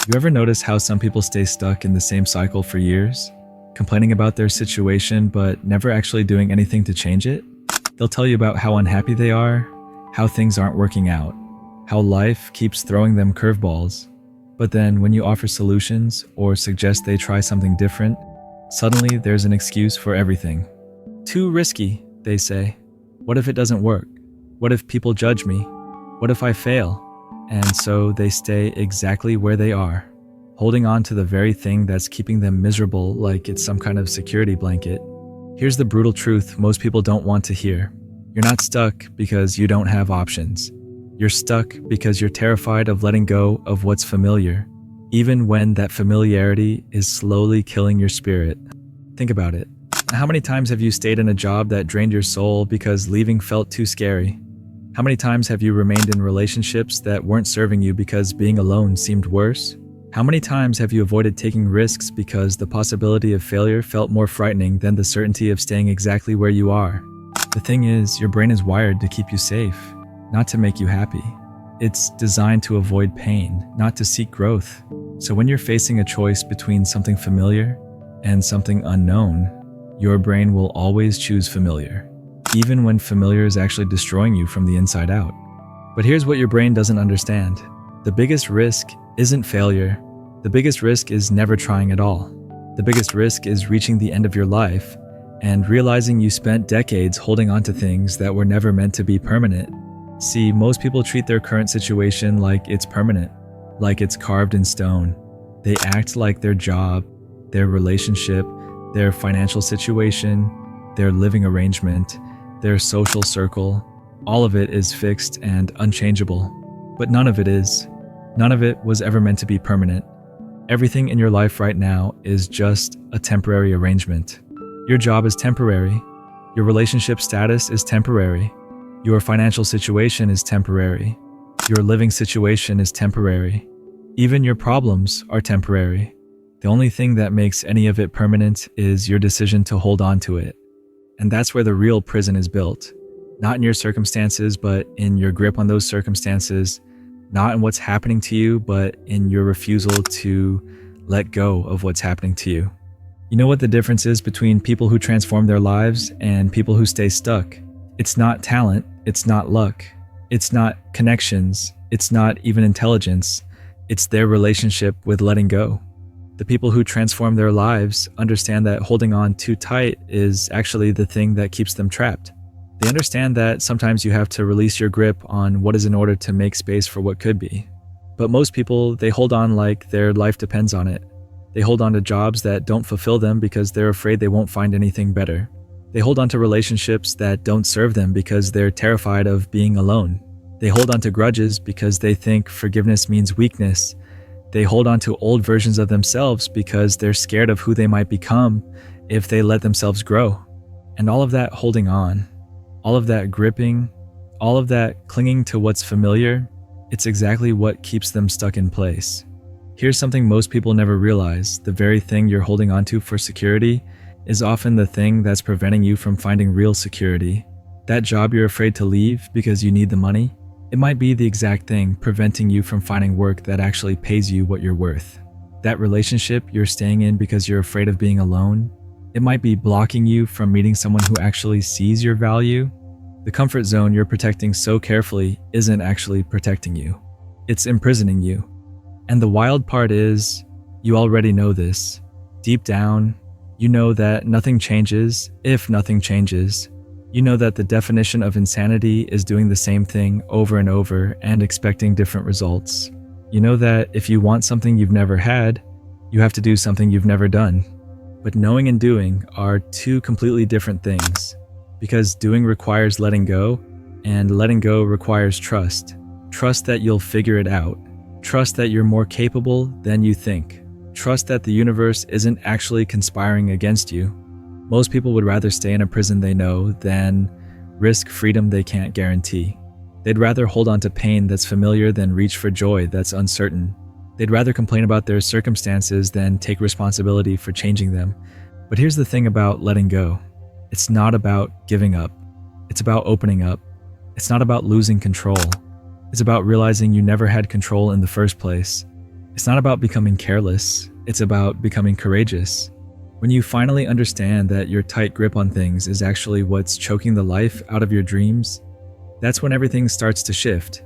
You ever notice how some people stay stuck in the same cycle for years, complaining about their situation but never actually doing anything to change it? They'll tell you about how unhappy they are, how things aren't working out, how life keeps throwing them curveballs. But then when you offer solutions or suggest they try something different, suddenly there's an excuse for everything. Too risky, they say. What if it doesn't work? What if people judge me? What if I fail? And so they stay exactly where they are, holding on to the very thing that's keeping them miserable like it's some kind of security blanket. Here's the brutal truth most people don't want to hear. You're not stuck because you don't have options. You're stuck because you're terrified of letting go of what's familiar, even when that familiarity is slowly killing your spirit. Think about it. How many times have you stayed in a job that drained your soul because leaving felt too scary? How many times have you remained in relationships that weren't serving you because being alone seemed worse? How many times have you avoided taking risks because the possibility of failure felt more frightening than the certainty of staying exactly where you are? The thing is, your brain is wired to keep you safe, not to make you happy. It's designed to avoid pain, not to seek growth. So when you're facing a choice between something familiar and something unknown, your brain will always choose familiar, even when familiar is actually destroying you from the inside out. But here's what your brain doesn't understand. The biggest risk isn't failure. The biggest risk is never trying at all. The biggest risk is reaching the end of your life and realizing you spent decades holding on to things that were never meant to be permanent. See, most people treat their current situation like it's permanent, like it's carved in stone. They act like their job, their relationship, their financial situation, their living arrangement, their social circle, all of it is fixed and unchangeable. But none of it is. None of it was ever meant to be permanent. Everything in your life right now is just a temporary arrangement. Your job is temporary. Your relationship status is temporary. Your financial situation is temporary. Your living situation is temporary. Even your problems are temporary. The only thing that makes any of it permanent is your decision to hold on to it. And that's where the real prison is built. Not in your circumstances, but in your grip on those circumstances. Not in what's happening to you, but in your refusal to let go of what's happening to you. You know what the difference is between people who transform their lives and people who stay stuck? It's not talent, it's not luck, it's not connections, it's not even intelligence, it's their relationship with letting go. The people who transform their lives understand that holding on too tight is actually the thing that keeps them trapped. They understand that sometimes you have to release your grip on what is in order to make space for what could be. But most people, they hold on like their life depends on it. They hold on to jobs that don't fulfill them because they're afraid they won't find anything better. They hold on to relationships that don't serve them because they're terrified of being alone. They hold on to grudges because they think forgiveness means weakness. They hold on to old versions of themselves because they're scared of who they might become if they let themselves grow. And all of that holding on, all of that gripping, all of that clinging to what's familiar, it's exactly what keeps them stuck in place. Here's something most people never realize. The very thing you're holding onto for security is often the thing that's preventing you from finding real security. That job you're afraid to leave because you need the money, it might be the exact thing preventing you from finding work that actually pays you what you're worth. That relationship you're staying in because you're afraid of being alone, it might be blocking you from meeting someone who actually sees your value. The comfort zone you're protecting so carefully isn't actually protecting you. It's imprisoning you. And the wild part is, you already know this. Deep down, you know that nothing changes if nothing changes. You know that the definition of insanity is doing the same thing over and over and expecting different results. You know that if you want something you've never had, you have to do something you've never done. But knowing and doing are two completely different things, because doing requires letting go, and letting go requires trust. Trust that you'll figure it out. Trust that you're more capable than you think. Trust that the universe isn't actually conspiring against you. Most people would rather stay in a prison they know than risk freedom they can't guarantee. They'd rather hold on to pain that's familiar than reach for joy that's uncertain. They'd rather complain about their circumstances than take responsibility for changing them. But here's the thing about letting go. It's not about giving up. It's about opening up. It's not about losing control. It's about realizing you never had control in the first place. It's not about becoming careless, it's about becoming courageous. When you finally understand that your tight grip on things is actually what's choking the life out of your dreams, that's when everything starts to shift.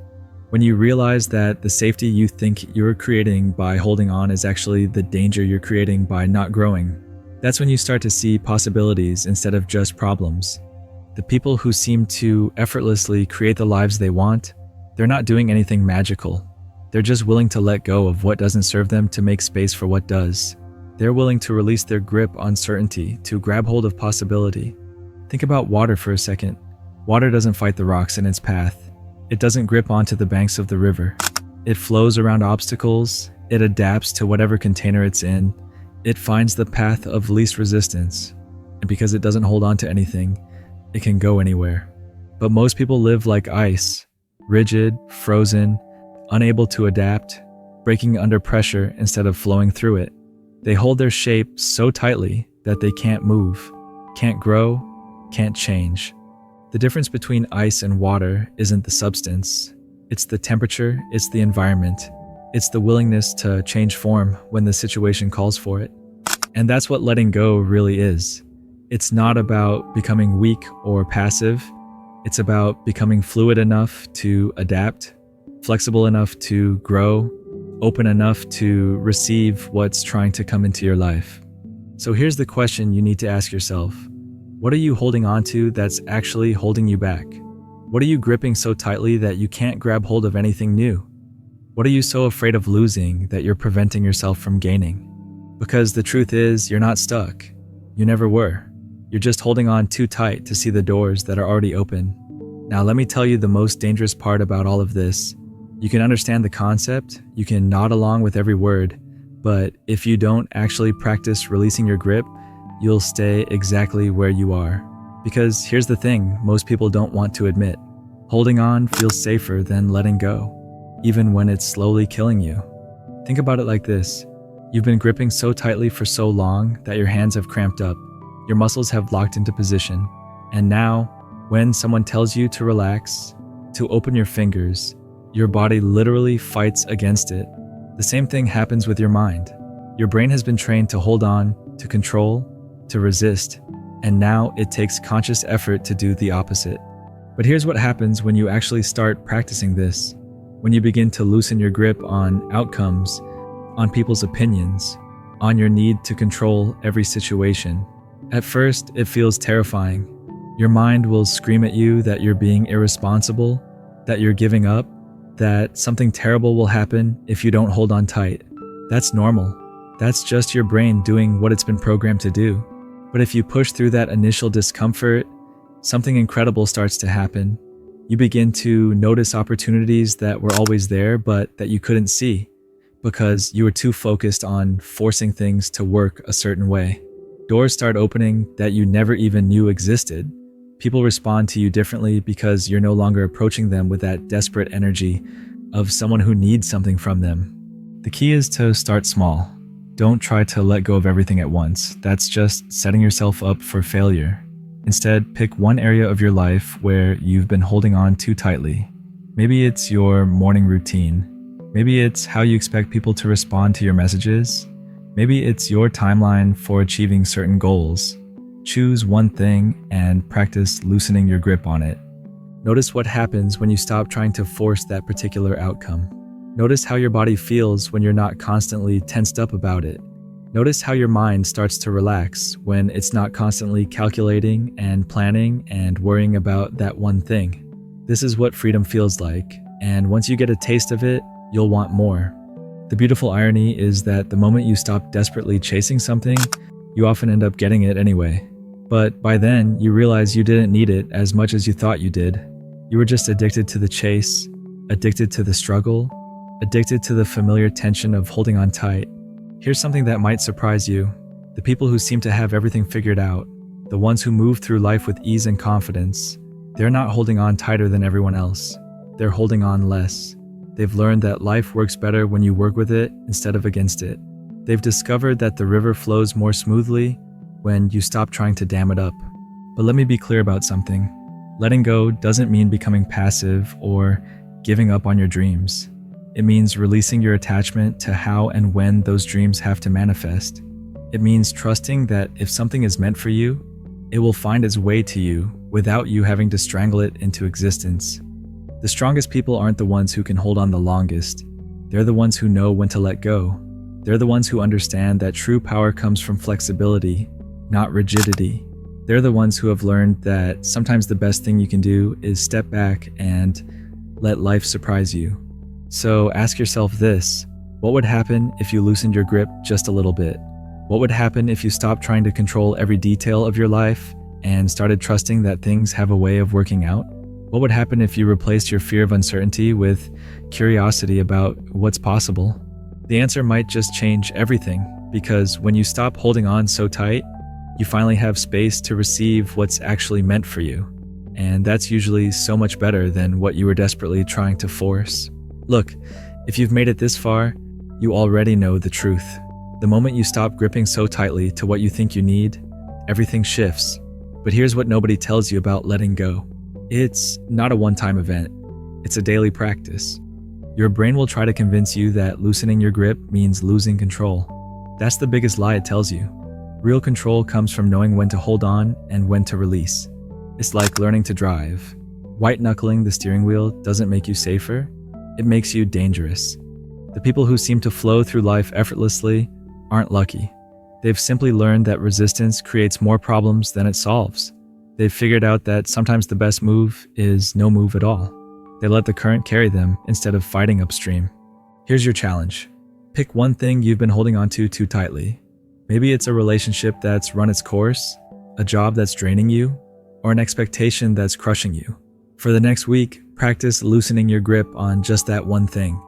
When you realize that the safety you think you're creating by holding on is actually the danger you're creating by not growing, that's when you start to see possibilities instead of just problems. The people who seem to effortlessly create the lives they want, they're not doing anything magical. They're just willing to let go of what doesn't serve them to make space for what does. They're willing to release their grip on certainty, to grab hold of possibility. Think about water for a second. Water doesn't fight the rocks in its path. It doesn't grip onto the banks of the river. It flows around obstacles. It adapts to whatever container it's in. It finds the path of least resistance. And because it doesn't hold on to anything, it can go anywhere. But most people live like ice, rigid, frozen, unable to adapt, breaking under pressure instead of flowing through it. They hold their shape so tightly that they can't move, can't grow, can't change. The difference between ice and water isn't the substance. It's the temperature, it's the environment. It's the willingness to change form when the situation calls for it. And that's what letting go really is. It's not about becoming weak or passive. It's about becoming fluid enough to adapt, flexible enough to grow, open enough to receive what's trying to come into your life. So here's the question you need to ask yourself. What are you holding on to that's actually holding you back? What are you gripping so tightly that you can't grab hold of anything new? What are you so afraid of losing that you're preventing yourself from gaining? Because the truth is, you're not stuck. You never were. You're just holding on too tight to see the doors that are already open. Now let me tell you the most dangerous part about all of this. You can understand the concept, you can nod along with every word, but if you don't actually practice releasing your grip, you'll stay exactly where you are. Because here's the thing most people don't want to admit. Holding on feels safer than letting go, even when it's slowly killing you. Think about it like this. You've been gripping so tightly for so long that your hands have cramped up. Your muscles have locked into position. And now, when someone tells you to relax, to open your fingers, your body literally fights against it. The same thing happens with your mind. Your brain has been trained to hold on, to control, to resist, and now it takes conscious effort to do the opposite. But here's what happens when you actually start practicing this. When you begin to loosen your grip on outcomes, on people's opinions, on your need to control every situation. At first, it feels terrifying. Your mind will scream at you that you're being irresponsible, that you're giving up, that something terrible will happen if you don't hold on tight. That's normal. That's just your brain doing what it's been programmed to do. But if you push through that initial discomfort, something incredible starts to happen. You begin to notice opportunities that were always there, but that you couldn't see because you were too focused on forcing things to work a certain way. Doors start opening that you never even knew existed. People respond to you differently because you're no longer approaching them with that desperate energy of someone who needs something from them. The key is to start small. Don't try to let go of everything at once. That's just setting yourself up for failure. Instead, pick one area of your life where you've been holding on too tightly. Maybe it's your morning routine. Maybe it's how you expect people to respond to your messages. Maybe it's your timeline for achieving certain goals. Choose one thing and practice loosening your grip on it. Notice what happens when you stop trying to force that particular outcome. Notice how your body feels when you're not constantly tensed up about it. Notice how your mind starts to relax when it's not constantly calculating and planning and worrying about that one thing. This is what freedom feels like, and once you get a taste of it, you'll want more. The beautiful irony is that the moment you stop desperately chasing something, you often end up getting it anyway. But by then, you realize you didn't need it as much as you thought you did. You were just addicted to the chase, addicted to the struggle, addicted to the familiar tension of holding on tight. Here's something that might surprise you. The people who seem to have everything figured out, the ones who move through life with ease and confidence, they're not holding on tighter than everyone else. They're holding on less. They've learned that life works better when you work with it instead of against it. They've discovered that the river flows more smoothly when you stop trying to dam it up. But let me be clear about something. Letting go doesn't mean becoming passive or giving up on your dreams. It means releasing your attachment to how and when those dreams have to manifest. It means trusting that if something is meant for you, it will find its way to you without you having to strangle it into existence. The strongest people aren't the ones who can hold on the longest. They're the ones who know when to let go. They're the ones who understand that true power comes from flexibility, not rigidity. They're the ones who have learned that sometimes the best thing you can do is step back and let life surprise you. So ask yourself this: what would happen if you loosened your grip just a little bit? What would happen if you stopped trying to control every detail of your life and started trusting that things have a way of working out? What would happen if you replaced your fear of uncertainty with curiosity about what's possible? The answer might just change everything, because when you stop holding on so tight, you finally have space to receive what's actually meant for you. And that's usually so much better than what you were desperately trying to force. Look, if you've made it this far, you already know the truth. The moment you stop gripping so tightly to what you think you need, everything shifts. But here's what nobody tells you about letting go. It's not a one-time event. It's a daily practice. Your brain will try to convince you that loosening your grip means losing control. That's the biggest lie it tells you. Real control comes from knowing when to hold on and when to release. It's like learning to drive. White-knuckling the steering wheel doesn't make you safer. It makes you dangerous. The people who seem to flow through life effortlessly aren't lucky. They've simply learned that resistance creates more problems than it solves. They've figured out that sometimes the best move is no move at all. They let the current carry them instead of fighting upstream. Here's your challenge. Pick one thing you've been holding on to too tightly. Maybe it's a relationship that's run its course, a job that's draining you, or an expectation that's crushing you. For the next week, practice loosening your grip on just that one thing.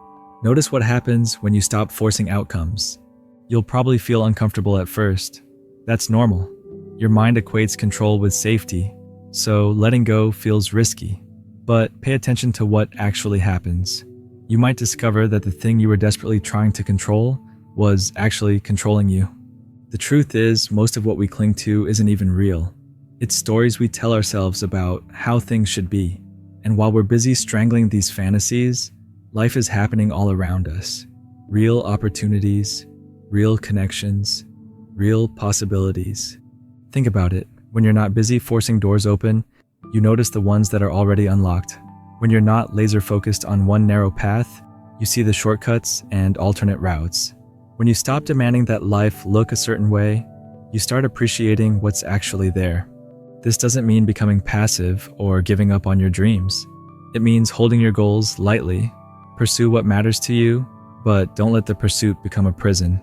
Notice what happens when you stop forcing outcomes. You'll probably feel uncomfortable at first. That's normal. Your mind equates control with safety, so letting go feels risky. But pay attention to what actually happens. You might discover that the thing you were desperately trying to control was actually controlling you. The truth is, most of what we cling to isn't even real. It's stories we tell ourselves about how things should be. And while we're busy strangling these fantasies, life is happening all around us. Real opportunities, real connections, real possibilities. Think about it. When you're not busy forcing doors open, you notice the ones that are already unlocked. When you're not laser focused on one narrow path, you see the shortcuts and alternate routes. When you stop demanding that life look a certain way, you start appreciating what's actually there. This doesn't mean becoming passive or giving up on your dreams. It means holding your goals lightly. Pursue what matters to you, but don't let the pursuit become a prison.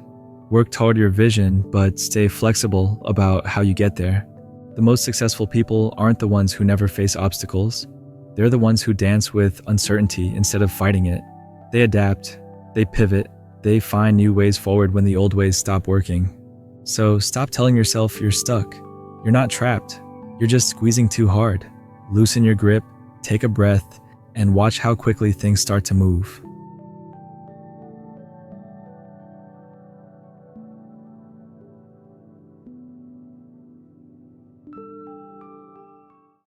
Work toward your vision, but stay flexible about how you get there. The most successful people aren't the ones who never face obstacles. They're the ones who dance with uncertainty instead of fighting it. They adapt, they pivot, they find new ways forward when the old ways stop working. So stop telling yourself you're stuck. You're not trapped. You're just squeezing too hard. Loosen your grip, take a breath, and watch how quickly things start to move.